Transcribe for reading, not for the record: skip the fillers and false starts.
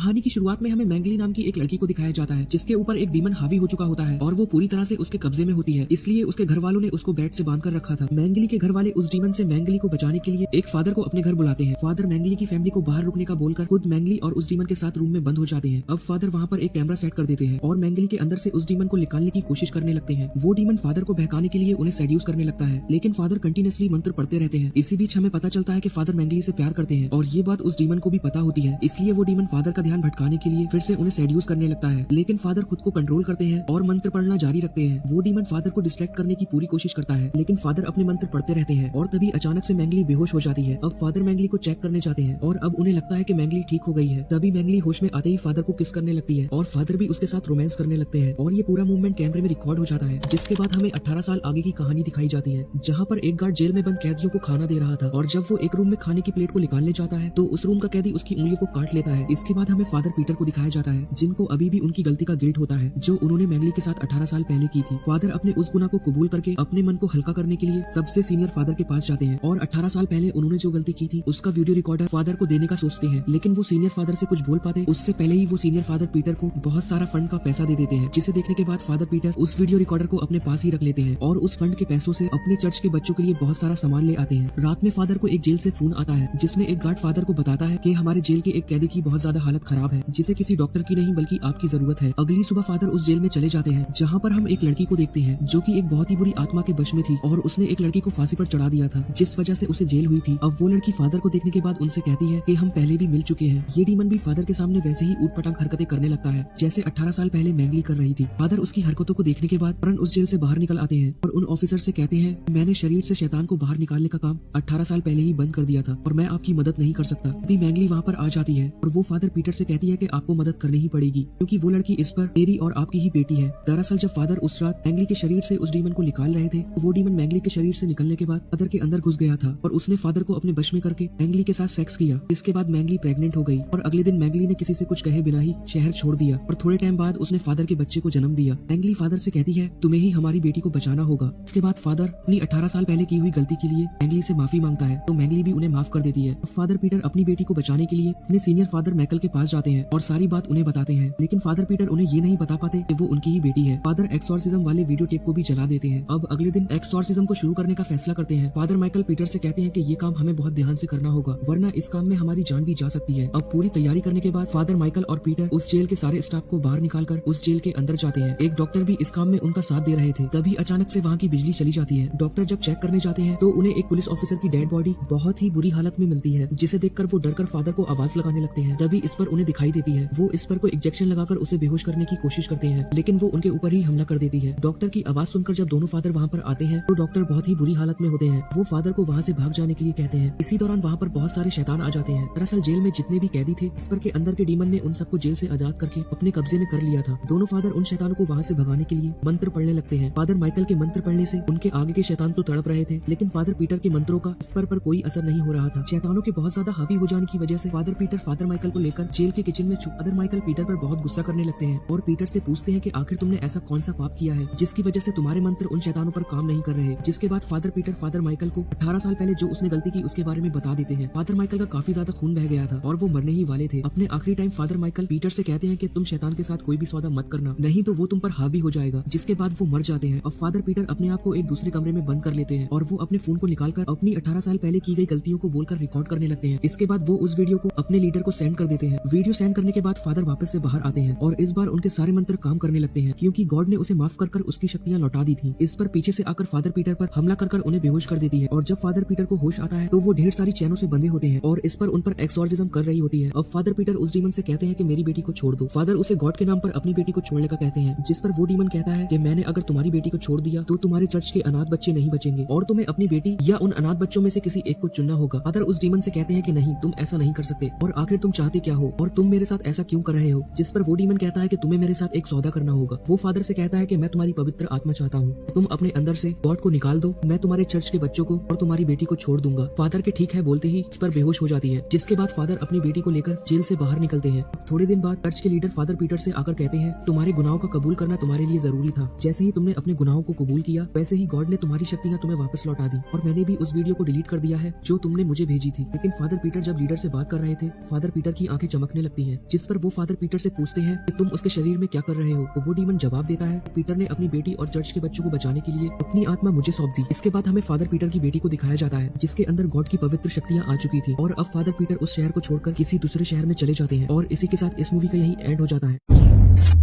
कहानी की शुरुआत में हमें मैंगली नाम की एक लड़की को दिखाया जाता है जिसके ऊपर एक डीमन हावी हो चुका होता है और वो पूरी तरह से उसके कब्जे में होती है, इसलिए उसके घर वालों ने उसको बेड से बांध कर रखा था। मैंगली के घर वाले उस डीमन से मैंगली को बचाने के लिए एक फादर को अपने घर बुलाते हैं। फादर मैंगली की फैमिली को बाहर रुकने का बोलकर खुद मैंगली और उस डीमन के साथ रूम में बंद हो जाते हैं। अब फादर वहाँ पर एक कैमरा सेट कर देते हैं और मैंगली के अंदर से उस डीमन को निकालने की कोशिश करने लगते हैं। वो डीमन फादर को बहकाने के लिए उन्हें सेड्यूस करने लगता है, लेकिन फादर कंटिन्यूअसली मंत्र पढ़ते रहते हैं। इसी बीच हमें पता चलता है कि फादर मैंगली से प्यार करते हैं और ये बात उस डीमन को भी पता होती है, इसलिए वो डीमन फादर का ध्यान भटकाने के लिए फिर से उन्हें सेड्यूस करने लगता है। लेकिन फादर खुद को कंट्रोल करते हैं और मंत्र पढ़ना जारी रखते हैं। वो डीमन फादर को डिस्ट्रैक्ट करने की पूरी कोशिश करता है, लेकिन फादर अपने मंत्र पढ़ते रहते हैं और तभी अचानक से मैंगली बेहोश हो जाती है। अब फादर मैंगली को चेक करने जाते हैं और अब उन्हें लगता है कि मैंगली ठीक हो गई है। तभी मैंगली होश में आते ही फादर को किस करने लगती है और फादर भी उसके साथ रोमांस करने लगते हैं और ये पूरा मूवमेंट कैमरे में रिकॉर्ड हो जाता है। जिसके बाद हमें 18 साल आगे की कहानी दिखाई जाती है, जहाँ पर एक गार्ड जेल में बंद कैदियों को खाना दे रहा था और जब वो एक रूम में खाने की प्लेट को निकालने जाता है तो उस रूम का कैदी उसकी उंगली को काट लेता है। इसके बाद हमें फादर पीटर को दिखाया जाता है जिनको अभी भी उनकी गलती का गिल्ट होता है जो उन्होंने मैंगली के साथ 18 साल पहले की थी। फादर अपने उस गुनाह को कबूल करके अपने मन को हल्का करने के लिए सबसे सीनियर फादर के पास जाते हैं और 18 साल पहले उन्होंने जो गलती की थी उसका वीडियो रिकॉर्डर फादर को देने का सोचते हैं, लेकिन वो सीनियर फादर से कुछ बोल पाते उससे पहले ही वो सीनियर फादर पीटर को बहुत सारा फंड का पैसा दे देते हैं, जिसे देखने के बाद फादर पीटर उस वीडियो रिकॉर्डर को अपने पास ही रख लेते हैं और उस फंड के पैसों से अपने चर्च के बच्चों के लिए बहुत सारा सामान ले आते हैं। रात में फादर को एक जेल से फोन आता है जिसमें एक गार्ड फादर को बताता है कि हमारे जेल के एक कैदी की बहुत ज्यादा हालत खराब है, जिसे किसी डॉक्टर की नहीं बल्कि आपकी जरूरत है। अगली सुबह फादर उस जेल में चले जाते हैं जहाँ पर हम एक लड़की को देखते हैं जो कि एक बहुत ही बुरी आत्मा के वश में थी और उसने एक लड़की को फांसी पर चढ़ा दिया था, जिस वजह से उसे जेल हुई थी। अब वो लड़की फादर को देखने के बाद उनसे कहती है कि हम पहले भी मिल चुके हैं। ये डीमन भी फादर के सामने वैसे ही ऊटपटांग हरकतें करने लगता है जैसे 18 साल पहले मैंगली कर रही थी। फादर उसकी हरकतों को देखने के बाद फौरन उस जेल से बाहर निकल आते हैं और उन ऑफिसर से कहते हैं मैंने शरीर से शैतान को बाहर निकालने का काम 18 साल पहले ही बंद कर दिया था और मैं आपकी मदद नहीं कर सकता। अभी मैंगली वहाँ पर आ जाती है और वो फादर पीटर से कहती है कि आपको मदद करनी ही पड़ेगी क्योंकि वो लड़की इस पर मेरी और आपकी ही बेटी है। दरअसल जब फादर उस रात मैंगली के शरीर से उस डीमन को निकाल रहे थे वो डीमन मैंगली के शरीर से निकलने के बाद फादर के अंदर घुस गया था और उसने फादर को अपने वश में करके मैंगली के साथ सेक्स किया। इसके बाद मैंगली प्रेग्नेंट हो गई और अगले दिन मैंगली ने किसी से कुछ कहे बिना ही शहर छोड़ दिया और थोड़े टाइम बाद उसने फादर के बच्चे को जन्म दिया। मैंगली फादर से कहती है तुम्हें ही हमारी बेटी को बचाना होगा। इसके बाद फादर अपनी 18 साल पहले की हुई गलती के लिए मैंगली से माफी मांगता है तो मैंगली भी उन्हें माफ कर देती है। फादर पीटर अपनी बेटी को बचाने के लिए अपने सीनियर फादर मैकल के पास जाते हैं और सारी बात उन्हें बताते हैं, लेकिन फादर पीटर उन्हें ये नहीं बता पाते कि वो उनकी ही बेटी है। फादर एक्सॉर्सिज्म वाले वीडियो टेप को भी जला देते हैं। अब अगले दिन एक्सॉर्सिज्म को शुरू करने का फैसला करते हैं। फादर माइकल पीटर से कहते हैं कि ये काम हमें बहुत ध्यान से करना होगा वरना इस काम में हमारी जान भी जा सकती है। अब पूरी तैयारी करने के बाद फादर माइकल और पीटर उस जेल के सारे स्टाफ को बाहर निकालकर उस जेल के अंदर जाते हैं। एक डॉक्टर भी इस काम में उनका साथ दे रहे थे। तभी अचानक से वहाँ की बिजली चली जाती है। डॉक्टर जब चेक करने जाते हैं तो उन्हें एक पुलिस ऑफिसर की डेड बॉडी बहुत ही बुरी हालत में मिलती है, जिसे देखकर वो डरकर फादर को आवाज लगाने लगते हैं। तभी इस पर उन्हें दिखाई देती है। वो इस पर को इंजेक्शन लगाकर उसे बेहोश करने की कोशिश करते हैं, लेकिन वो उनके ऊपर ही हमला कर देती है। डॉक्टर की आवाज सुनकर जब दोनों फादर वहाँ पर आते हैं तो डॉक्टर बहुत ही बुरी हालत में होते हैं। वो फादर को वहाँ से भाग जाने के लिए कहते हैं। इसी दौरान वहाँ पर बहुत सारे शैतान आ जाते हैं। दरअसल जेल में जितने भी कैदी थे इस पर के अंदर के डीमन ने उन सबको जेल से आजाद करके अपने कब्जे में कर लिया था। दोनों फादर उन शैतानों को वहाँ से भगाने के लिए मंत्र पढ़ने लगते हैं। फादर माइकल के मंत्र पढ़ने से उनके आगे के शैतान तो तड़प रहे थे, लेकिन फादर पीटर के मंत्रों का इस पर कोई असर नहीं हो रहा था। शैतानों के बहुत ज्यादा हावी हो जाने की वजह से फादर पीटर फादर माइकल को लेकर जेल के किचन में फादर माइकल पीटर पर बहुत गुस्सा करने लगते हैं और पीटर से पूछते हैं कि आखिर तुमने ऐसा कौन सा पाप किया है जिसकी वजह से तुम्हारे मंत्र उन शैतानों पर काम नहीं कर रहे। जिसके बाद फादर पीटर फादर माइकल को 18 साल पहले जो उसने गलती की उसके बारे में बता देते हैं। फादर माइकल का काफी ज्यादा खून बह गया था और वो मरने ही वाले थे। अपने आखिरी टाइम फादर माइकल पीटर से कहते हैं कि तुम शैतान के साथ कोई भी सौदा मत करना, नहीं तो वो तुम पर हावी हो जाएगा। जिसके बाद वो मर जाते हैं। अब फादर पीटर अपने आप को एक दूसरे कमरे में बंद कर लेते हैं और वो अपने फोन को निकालकर अपनी 18 साल पहले की गई गलतियों को बोलकर रिकॉर्ड करने लगते हैं। इसके बाद वो उस वीडियो को अपने लीडर को सेंड कर देते हैं। वीडियो सेंड करने के बाद फादर वापस से बाहर आते हैं और इस बार उनके सारे मंत्र काम करने लगते हैं क्योंकि गॉड ने उसे माफ कर उसकी शक्तियां लौटा दी थी। इस पर पीछे से आकर फादर पीटर पर हमला कर उन्हें बेहोश कर देती है और जब फादर पीटर को होश आता है तो वो ढेर सारी चैनों से बंधे होते हैं और इस पर उन पर एक्सॉर्सिज्म कर रही होती है। अब फादर पीटर उस डीमन से कहते हैं कि मेरी बेटी को छोड़ दो। फादर उसे गॉड के नाम पर अपनी बेटी को छोड़ने का कहते हैं, जिस पर वो डीमन कहता है कि मैंने अगर तुम्हारी बेटी को छोड़ दिया तो तुम्हारे चर्च के अनाथ बच्चे नहीं बचेंगे और तुम्हें अपनी बेटी या उन अनाथ बच्चों में से किसी एक को चुनना होगा। फादर उस डीमन से कहते हैं कि नहीं, तुम ऐसा नहीं कर सकते और आखिर तुम चाहते क्या हो और तुम मेरे साथ ऐसा क्यों कर रहे हो। जिस पर वो डीमन कहता है कि तुम्हें मेरे साथ एक सौदा करना होगा। वो फादर से कहता है कि मैं तुम्हारी पवित्र आत्मा चाहता हूँ, तुम अपने अंदर से गॉड को निकाल दो, मैं तुम्हारे चर्च के बच्चों को और तुम्हारी बेटी को छोड़ दूंगा। फादर के ठीक है बोलते ही इस पर बेहोश हो जाती है। जिसके बाद फादर अपनी बेटी को लेकर जेल से बाहर निकलते हैं। थोड़े दिन बाद चर्च के लीडर फादर पीटर से आकर कहते हैं तुम्हारे गुनाहों का कबूल करना तुम्हारे लिए जरूरी था। जैसे ही तुमने अपने गुनाहों को कबूल किया वैसे ही गॉड ने तुम्हारी शक्तियां तुम्हें वापस लौटा दी और मैंने भी उस वीडियो को डिलीट कर दिया है जो तुमने मुझे भेजी थी। लेकिन फादर पीटर जब लीडर से बात कर रहे थे फादर पीटर की आंखें चमकने बकने लगती है, जिस पर वो फादर पीटर से पूछते हैं कि तुम उसके शरीर में क्या कर रहे हो। तो वो डीमन जवाब देता है पीटर ने अपनी बेटी और चर्च के बच्चों को बचाने के लिए अपनी आत्मा मुझे सौंप दी। इसके बाद हमें फादर पीटर की बेटी को दिखाया जाता है जिसके अंदर गॉड की पवित्र शक्तियां आ चुकी थी और अब फादर पीटर उस शहर को छोड़कर किसी दूसरे शहर में चले जाते हैं और इसी के साथ इस मूवी का यही एंड हो जाता है।